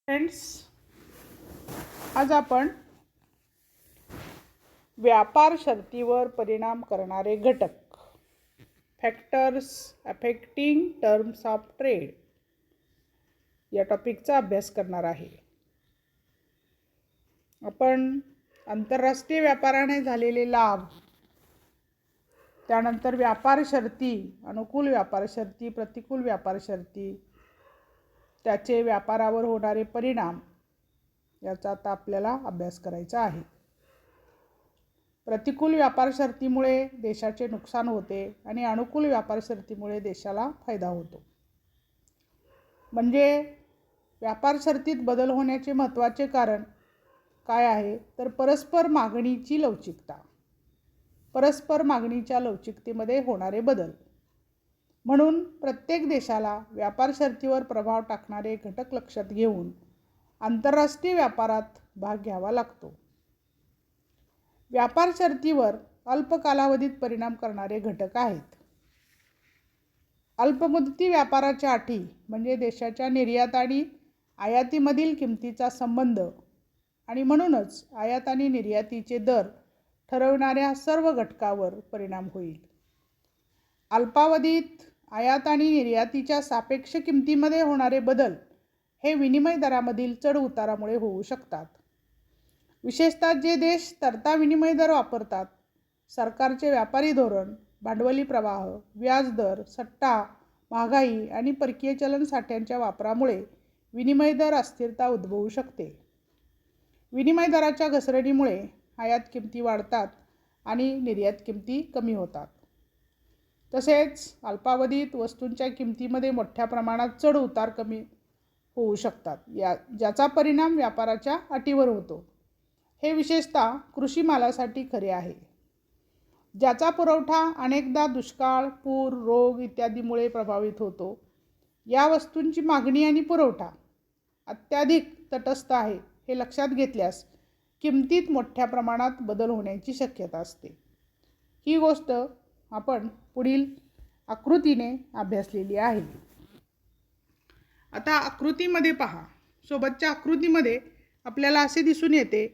Friends, आज आपण व्यापार शर्तीवर परिणाम करणारे घटक factors affecting terms of trade या टॉपिकचा अभ्यास करणार आहे. आपण आंतरराष्ट्रीय व्यापाराने झालेले लाभ, त्यानंतर व्यापार शर्ती, अनुकूल व्यापार शर्ती, प्रतिकूल व्यापार शर्ती, त्याचे व्यापारावर होणारे परिणाम याचा आता आपल्याला अभ्यास करायचा आहे. प्रतिकूल व्यापार शर्तीमुळे देशाचे नुकसान होते आणि अनुकूल व्यापार शर्तीमुळे देशाला फायदा होतो. म्हणजे व्यापार शर्तीत बदल होण्याचे महत्त्वाचे कारण काय आहे तर परस्पर मागणीची लवचिकता. परस्पर मागणीच्या लवचिकतेमध्ये होणारे बदल. म्हणून प्रत्येक देशाला व्यापार शर्तीवर प्रभाव टाकणारे घटक लक्षात घेऊन आंतरराष्ट्रीय व्यापारात भाग घ्यावा लागतो. व्यापार शर्तीवर अल्प कालावधीत परिणाम करणारे घटक आहेत. अल्पमुदती व्यापाराच्या अटी म्हणजे देशाच्या निर्यात आणि आयातीमधील किमतीचा संबंध आणि म्हणूनच आयात आणि निर्यातीचे दर ठरवणाऱ्या सर्व घटकावर परिणाम होईल. अल्पावधीत आयात आणि निर्यातीच्या सापेक्ष किमतीमध्ये होणारे बदल हे विनिमय दरामधील चढ उतारामुळे होऊ शकतात. विशेषतः जे देश तरता विनिमय दर वापरतात, सरकारचे व्यापारी धोरण, भांडवली प्रवाह, व्याजदर, सट्टा, महागाई आणि परकीय चलन साठ्यांच्या वापरामुळे विनिमय दर अस्थिरता उद्भवू शकते. विनिमय दराच्या घसरणीमुळे आयात किमती वाढतात आणि निर्यात किमती कमी होतात. तसेच अल्पावधीत वस्तूंच्या किमतीमध्ये मोठ्या प्रमाणात चढ उतार कमी होऊ शकतात, ज्याचा परिणाम व्यापाराच्या अटीवर होतो. हे विशेषतः कृषी मालासाठी खरे आहे, ज्याचा पुरवठा अनेकदा दुष्काळ, पूर, रोग इत्यादीमुळे प्रभावित होतो. या वस्तूंची मागणी आणि पुरवठा अत्याधिक तटस्थ आहे हे लक्षात घेतल्यास किमतीत मोठ्या प्रमाणात बदल होण्याची शक्यता असते. ही गोष्ट आपण पुढील आकृतीने अभ्यासलेली आहे. आता आकृतीमध्ये पहा. सोबतच्या आकृतीमध्ये आपल्याला असे दिसून येते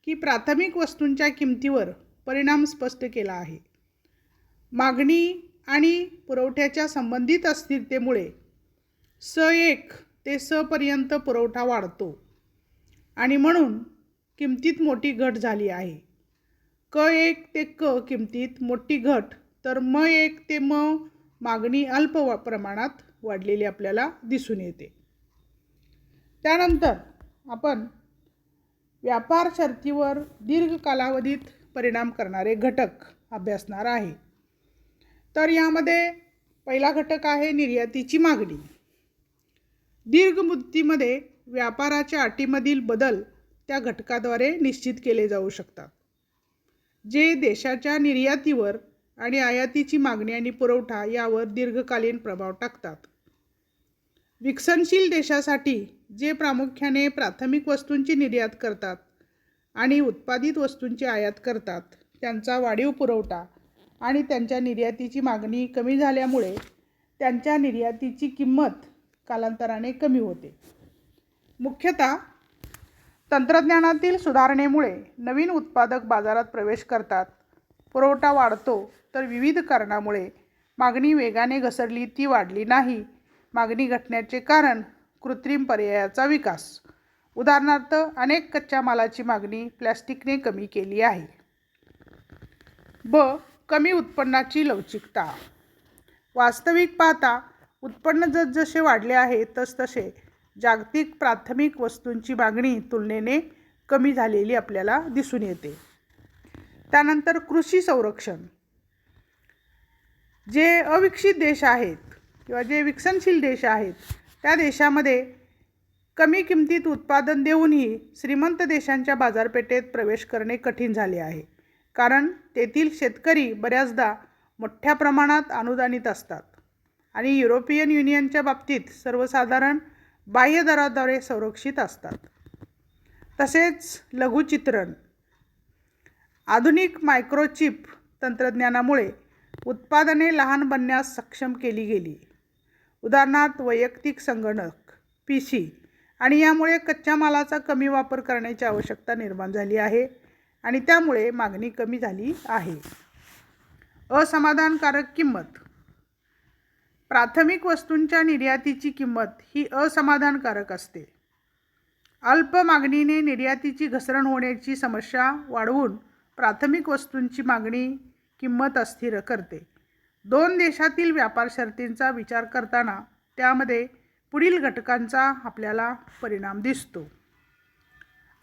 की प्राथमिक वस्तूंच्या किमतीवर परिणाम स्पष्ट केला आहे. मागणी आणि पुरवठ्याच्या संबंधित अस्थिरतेमुळे स1 ते स पर्यंत पुरवठा वाढतो आणि म्हणून किमतीत मोठी घट झाली आहे. क1 ते क किमतीत मोठी घट, तर म1 ते म मागणी अल्प प्रमाणात वाढलेली आपल्याला दिसून येते. त्यानंतर आपण व्यापार शर्तीवर दीर्घ कालावधीत परिणाम करणारे घटक अभ्यासणार आहे. तर यामध्ये पहिला घटक आहे निर्यातीची मागणी. दीर्घ मुदतीमध्ये व्यापाराच्या अटीमधील बदल त्या घटकाद्वारे निश्चित केले जाऊ शकतात, जे देशाच्या निर्यातीवर आणि आयातीची मागणी आणि पुरवठा यावर दीर्घकालीन प्रभाव टाकतात. विकसनशील देशासाठी जे प्रामुख्याने प्राथमिक वस्तूंची निर्यात करतात आणि उत्पादित वस्तूंची आयात करतात, त्यांचा वाढीव पुरवठा आणि त्यांच्या निर्यातीची मागणी कमी झाल्यामुळे त्यांच्या निर्यातीची किंमत कालांतराने कमी होते. मुख्यतः तंत्रज्ञानातील सुधारणेमुळे नवीन उत्पादक बाजारात प्रवेश करतात, पुरवठा वाढतो, तर विविध कारणामुळे मागणी वेगाने घसरली ती वाढली नाही. मागणी घटण्याचे कारण कृत्रिम पर्यायाचा विकास. उदाहरणार्थ, अनेक कच्च्या मालाची मागणी प्लॅस्टिकने कमी केली आहे. ब. कमी उत्पन्नाची लवचिकता. वास्तविक पाहता उत्पन्न जसजसे वाढले आहे तसतसे जागतिक प्राथमिक वस्तूंची मागणी तुलनेने कमी झालेली आपल्याला दिसून येते. त्यानंतर कृषी संरक्षण. जे अविकसित देश आहेत किंवा जे विकसनशील देश आहेत, त्या देशामध्ये कमी किमतीत उत्पादन देऊनही श्रीमंत देशांच्या बाजारपेठेत प्रवेश करणे कठीण झाले आहे, कारण तेथील शेतकरी बऱ्याचदा मोठ्या प्रमाणात अनुदानित असतात आणि युरोपियन युनियनच्या बाबतीत सर्वसाधारण बाह्य दराद्वारे संरक्षित असतात. तसेच लघुचित्रण. आधुनिक मायक्रोचिप तंत्रज्ञानामुळे उत्पादने लहान बनण्यास सक्षम केली गेली. उदाहरणार्थ वैयक्तिक संगणक, PC आणि यामुळे कच्च्या मालाचा कमी वापर करण्याची आवश्यकता निर्माण झाली आहे आणि त्यामुळे मागणी कमी झाली आहे. असमाधानकारक किंमत. प्राथमिक वस्तूंच्या निर्यातीची किंमत ही असमाधानकारक असते. अल्प मागणीने निर्यातीची घसरण होण्याची समस्या वाढवून प्राथमिक वस्तूंची मागणी किंमत अस्थिर करते. दोन देशातील व्यापार शर्तींचा विचार करताना त्यामध्ये पुढील घटकांचा आपल्याला परिणाम दिसतो.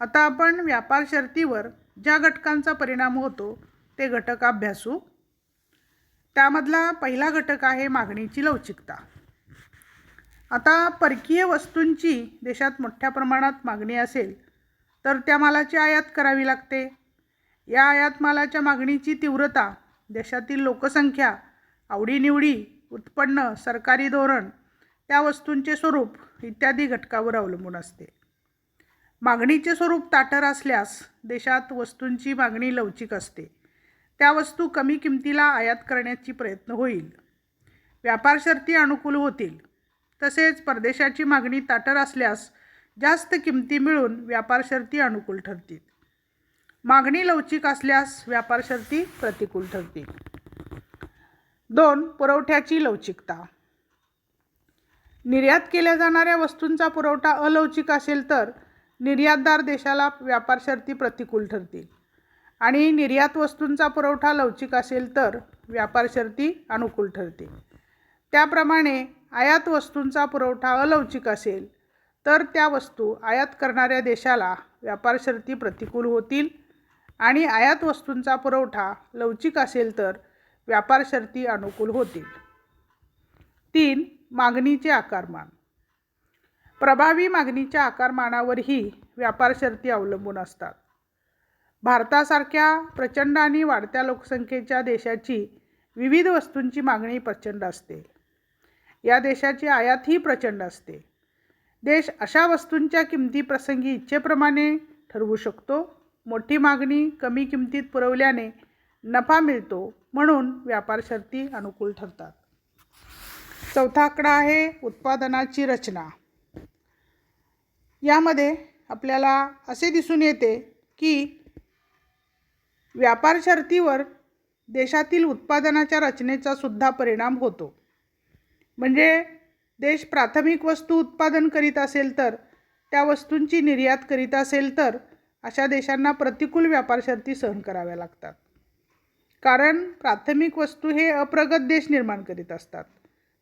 आता आपण व्यापार शर्तीवर ज्या घटकांचा परिणाम होतो ते घटक अभ्यासू. त्यामधला पहिला घटक आहे मागणीची लवचिकता. आता परकीय वस्तूंची देशात मोठ्या प्रमाणात मागणी असेल तर त्या मालाची आयात करावी लागते. या आयात मालाच्या मागणीची तीव्रता देशातील लोकसंख्या, आवडीनिवडी, उत्पन्न, सरकारी धोरण, त्या वस्तूंचे स्वरूप इत्यादी घटकावर अवलंबून असते. मागणीचे स्वरूप ताठर असल्यास देशात वस्तूंची मागणी लवचिक असते. त्या वस्तू कमी किमतीला आयात करण्याची प्रयत्न होईल. व्यापार शर्ती अनुकूल होतील. तसेच परदेशाची मागणी ताठर असल्यास जास्त किमती मिळून व्यापार शर्ती अनुकूल ठरतील. मागणी लवचिक असल्यास व्यापार शर्ती प्रतिकूल ठरतील. 2. पुरवठ्याची लवचिकता. निर्यात केल्या जाणाऱ्या वस्तूंचा पुरवठा अलवचिक असेल तर निर्यातदार देशाला व्यापार शर्ती प्रतिकूल ठरतील आणि निर्यात वस्तूंचा पुरवठा लवचिक असेल तर व्यापार शर्ती अनुकूल ठरतील. त्याप्रमाणे आयात वस्तूंचा पुरवठा अलवचिक असेल तर त्या वस्तू आयात करणाऱ्या देशाला व्यापार शर्ती प्रतिकूल होतील आणि आयात वस्तूंचा पुरवठा लवचिक असेल तर व्यापार शर्ती अनुकूल होतील. 3. मागणीचे आकारमान. प्रभावी मागणीच्या आकारमानावरही व्यापार शर्ती अवलंबून असतात. भारतासारख्या प्रचंड आणि वाढत्या लोकसंख्येच्या देशाची विविध वस्तूंची मागणी प्रचंड असते. या देशाची आयातही प्रचंड असते. देश अशा वस्तूंच्या किमती प्रसंगी इच्छेप्रमाणे ठरवू शकतो. मोठी मागणी कमी किमतीत पुरवल्याने नफा मिळतो, म्हणून व्यापार शर्ती अनुकूल ठरतात. चौथा आकडा आहे उत्पादनाची रचना. यामध्ये आपल्याला असे दिसून येते की व्यापार शर्तीवर देशातील उत्पादनाच्या रचनेचा सुद्धा परिणाम होतो. म्हणजे देश प्राथमिक वस्तू उत्पादन करीत असेल तर, त्या वस्तूंची निर्यात करीत असेल तर अशा देशांना प्रतिकूल व्यापार शर्ती सहन कराव्या लागतात. कारण प्राथमिक वस्तू हे अप्रगत देश निर्माण करीत असतात.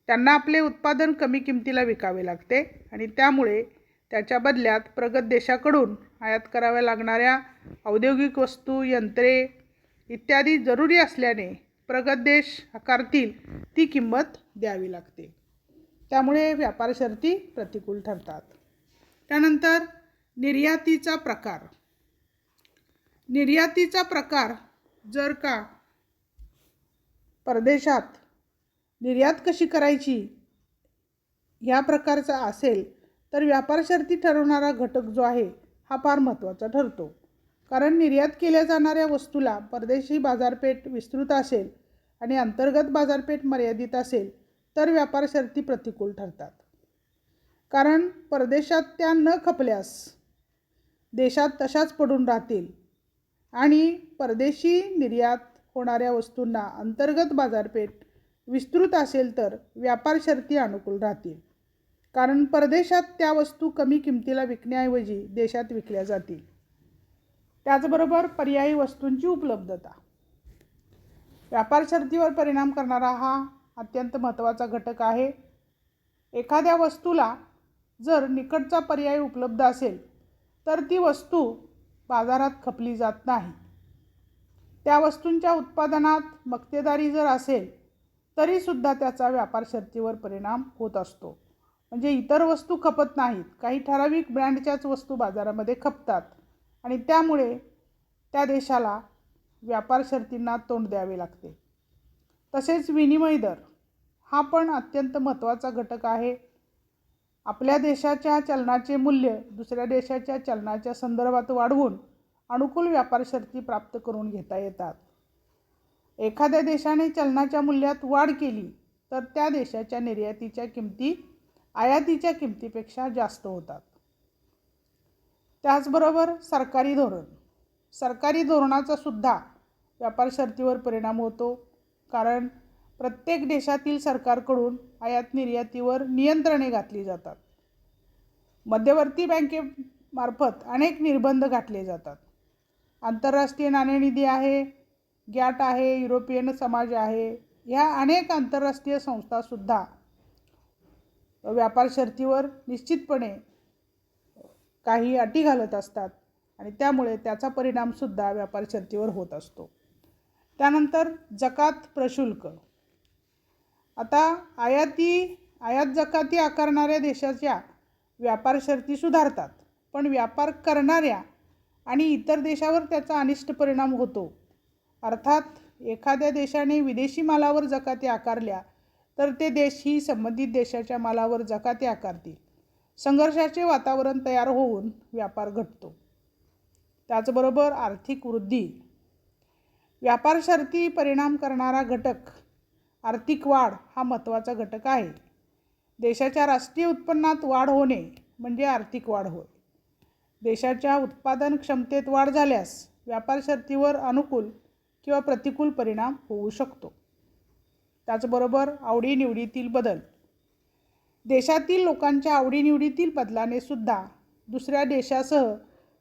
त्यांना आपले उत्पादन कमी किमतीला विकावे लागते आणि त्यामुळे त्याच्या बदल्यात प्रगत देशाकडून आयात कराव्या लागणाऱ्या औद्योगिक वस्तू, यंत्रे इत्यादी जरुरी असल्याने प्रगत देश आकारतील ती किंमत द्यावी लागते. त्यामुळे व्यापार शर्ती प्रतिकूल ठरतात. त्यानंतर निर्यातीचा प्रकार. निर्यातीचा प्रकार जर का परदेशात निर्यात कशी करायची ह्या प्रकारचा असेल तर व्यापार शर्ती ठरवणारा घटक जो आहे हा फार महत्त्वाचा ठरतो. कारण निर्यात केल्या जाणाऱ्या वस्तूला परदेशी बाजारपेठ विस्तृत असेल आणि अंतर्गत बाजारपेठ मर्यादित असेल तर व्यापार शर्ती प्रतिकूल ठरतात. कारण परदेशात त्या न खपल्यास देशात तशाच पडून राहतील आणि परदेशी निर्यात होणाऱ्या वस्तूंना अंतर्गत बाजारपेठ विस्तृत असेल तर व्यापार शर्ती अनुकूल राहतील. कारण परदेशात त्या वस्तू कमी किमतीला विकण्याऐवजी देशात विकल्या जातील. त्याचबरोबर पर्यायी वस्तूंची उपलब्धता. व्यापार शर्तीवर परिणाम करणारा हा अत्यंत महत्त्वाचा घटक आहे. एखाद्या वस्तूला जर निकटचा पर्याय उपलब्ध असेल तर ती वस्तू बाजारात खपली जात नाही. त्या वस्तूंच्या उत्पादनात मक्तेदारी जर असेल तरीसुद्धा त्याचा व्यापार शर्तीवर परिणाम होत असतो. म्हणजे इतर वस्तू खपत नाहीत, काही ठराविक ब्रँडच्याच वस्तू बाजारामध्ये खपतात आणि त्यामुळे त्या देशाला व्यापार शर्तींना तोंड द्यावे लागते. तसेच विनिमय दर हा पण अत्यंत महत्त्वाचा घटक आहे. आपल्या देशाच्या चलनाचे मूल्य दुसऱ्या देशाच्या चलनाच्या संदर्भात वाढवून अनुकूल व्यापार शर्ती प्राप्त करून घेता येतात. एखाद्या देशाने चलनाच्या मूल्यात वाढ केली तर त्या देशाच्या निर्यातीच्या किमती आयातीच्या किमतीपेक्षा जास्त होतात. त्याचबरोबर सरकारी धोरणाचा सुद्धा व्यापार शर्तीवर परिणाम होतो, कारण प्रत्येक देशातील सरकारकडून आयात निर्यातीवर नियंत्रणे घातली जातात. मध्यवर्ती बँकेमार्फत अनेक निर्बंध घातले जातात. आंतरराष्ट्रीय नाणेनिधी आहे, गॅट आहे, युरोपियन समाज आहे, ह्या अनेक आंतरराष्ट्रीय संस्थासुद्धा व्यापार शर्तीवर निश्चितपणे काही अटी घालत असतात आणि त्यामुळे त्याचा परिणामसुद्धा व्यापार शर्तीवर होत असतो. त्यानंतर जकात प्रशुल्क. आता आयात जकाती आकारणाऱ्या देशाच्या व्यापार शर्ती सुधारतात, पण व्यापार करणाऱ्या आणि इतर देशावर त्याचा अनिष्ट परिणाम होतो. अर्थात एखाद्या देशाने विदेशी मालावर जकाती आकारल्या तर ते देशही संबंधित देशाच्या मालावर जकाती आकारतील. संघर्षाचे वातावरण तयार होऊन व्यापार घटतो. त्याचबरोबर आर्थिक वृद्धी. व्यापार शर्ती परिणाम करणारा घटक आर्थिक वाढ हा महत्त्वाचा घटक आहे. देशाच्या राष्ट्रीय उत्पन्नात वाढ होणे म्हणजे आर्थिक वाढ होय. देशाच्या उत्पादन क्षमतेत वाढ झाल्यास व्यापार शर्तीवर अनुकूल किंवा प्रतिकूल परिणाम होऊ शकतो. त्याचबरोबर आवडीनिवडीतील बदल. देशातील लोकांच्या आवडीनिवडीतील बदलाने सुद्धा दुसऱ्या देशासह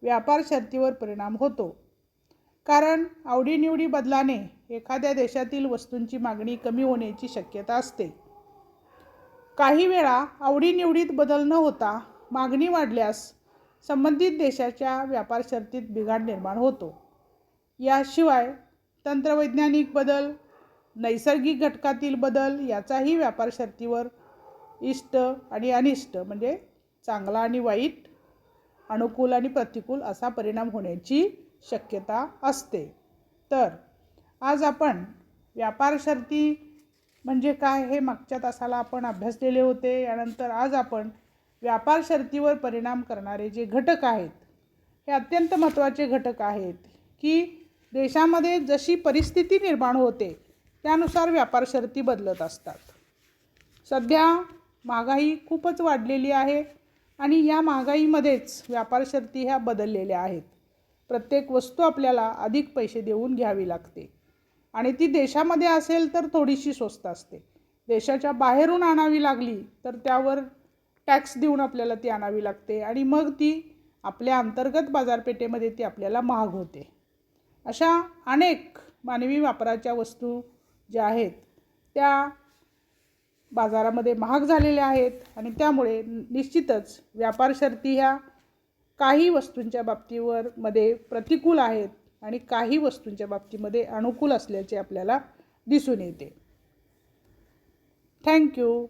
व्यापार शर्तीवर परिणाम होतो, कारण आवडीनिवडी बदलाने एखाद्या देशातील वस्तूंची मागणी कमी होण्याची शक्यता असते. काही वेळा आवडीनिवडीत बदल न होता मागणी वाढल्यास संबंधित देशाच्या व्यापार शर्तीत बिघाड निर्माण होतो. याशिवाय तंत्रवैज्ञानिक बदल, नैसर्गिक घटकातील बदल याचाही व्यापार शर्तीवर इष्ट आणि अनिष्ट म्हणजे चांगला आणि वाईट, अनुकूल आणि प्रतिकूल असा परिणाम होण्याची शक्यता असते. तर आज आपण व्यापार शर्ती म्हणजे काय हे मागच्या तासाला आपण अभ्यासलेले होते. यानंतर आज आपण व्यापार शर्तीवर परिणाम करणारे जे घटक आहेत हे अत्यंत महत्त्वाचे घटक आहेत की देशामध्ये जशी परिस्थिती निर्माण होते त्यानुसार व्यापार शर्ती बदलत असतात. सध्या महागाई खूपच वाढलेली आहे आणि या महागाईमध्येच व्यापार शर्ती ह्या बदललेल्या आहेत. प्रत्येक वस्तू आपल्याला अधिक पैसे देऊन घ्यावी लागते आणि ती देशामध्ये असेल तर थोडीशी स्वस्त असते. देशाच्या बाहेरून आणावी लागली तर त्यावर टॅक्स देऊन आपल्याला ती आणावी लागते आणि मग ती आपल्या अंतर्गत बाजारपेठेमध्ये ती आपल्याला महाग होते. अशा अनेक मानवी वापराच्या वस्तू ज्या आहेत त्या बाजारामध्ये महाग झालेल्या आहेत आणि त्यामुळे निश्चितच व्यापार शर्ती ह्या काही वस्तूंच्या बाबतीमध्ये प्रतिकूल आहेत आणि काही वस्तूंच्या बाबतीमध्ये अनुकूल असल्याचे आपल्याला दिसून येते. थँक्यू.